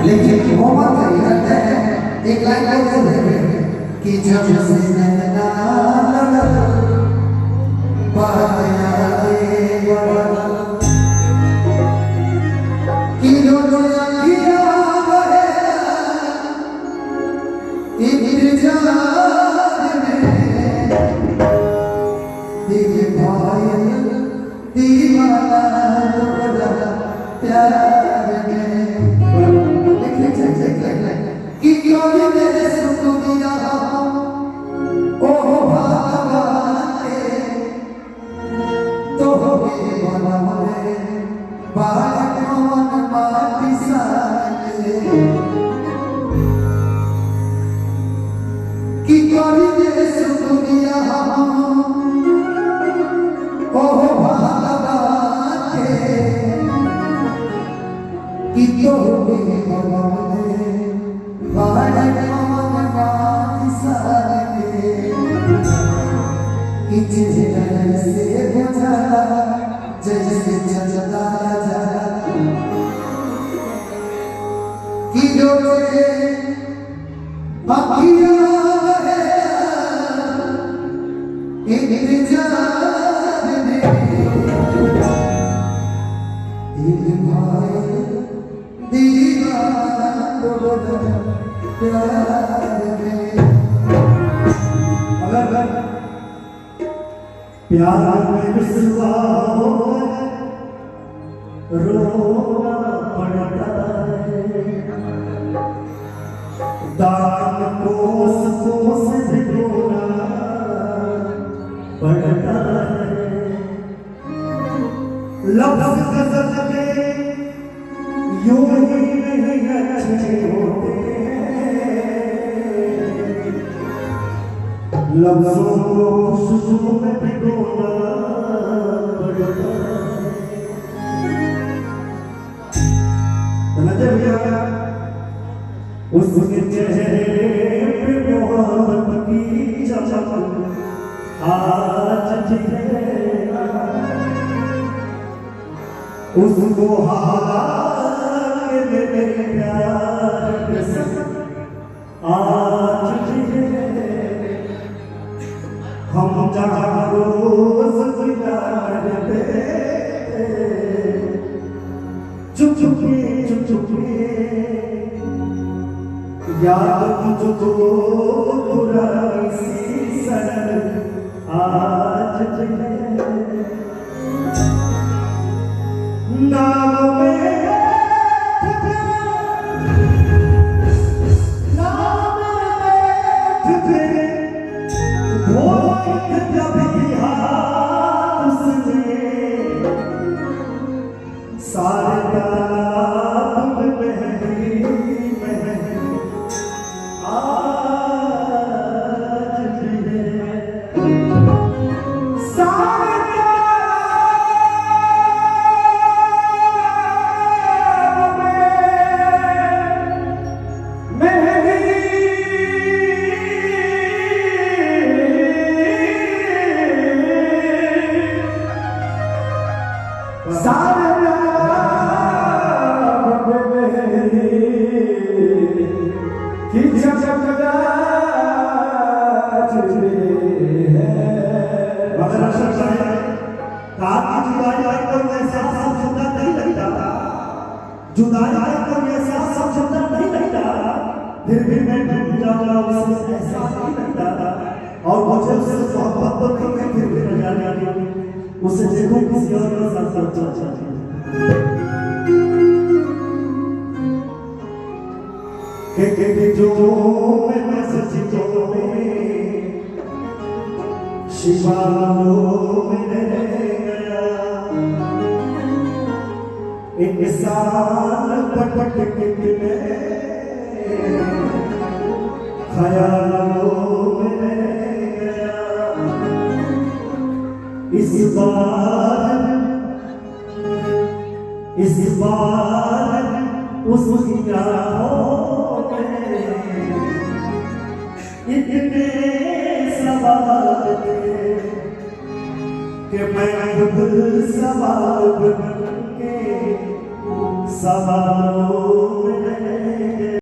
लेकिन वो बात है एक लाइन और है कि जब से नैना लगा पाया कि रोया किया है इंतजार में दिल भाई दीवाना प्यार में कि कोई मेरे सुन दिया ओ भगवान तो के बनाए बात कौन माटी साले कि कोई मेरे सुन दिया ओ भगवान कि तो के बनाए बात कौन माटी साले कि जैसे बुझा जैसे चलता जा कि रोजे अखियां है इंतजार में दिल भाई दीवाना प्यार में प्यार में रुसवा हो रोना पड़ता है दाग कोस कोस भिगोना पड़ता है लफ्ज़ गज़ल के यूं ही नहीं अच्छे होते लफ्ज़ों को खुशबू में भिगोना पड़ता है उसके चेहरे पे मोहब्बत की चमक आज है उसको हालात मेरे प्यार के संग आज है हम जहाँ रोज गुजारते चुप चुपके याद तुझको पुरानी सी सनम आज है नाम में सारे तालाब में आज भी है सारे तालाब में सारे जुदाई को एहसास सब सुंदर नहीं लगता फिर भी मैं डूब जाऊंगा उससे एहसास नहीं लगता और मुझे उससे मोहब्बत तो नहीं है फिर भी न जाने उसे देखो किसी और के साथ चर्चा के जो मैं सचितों में शिवालों में गया एक साल पट कितने ख्यालों में गया इस बार उसकी आँखों में इतने सवाल थे कि मैं खुद सवाल बन के सवालों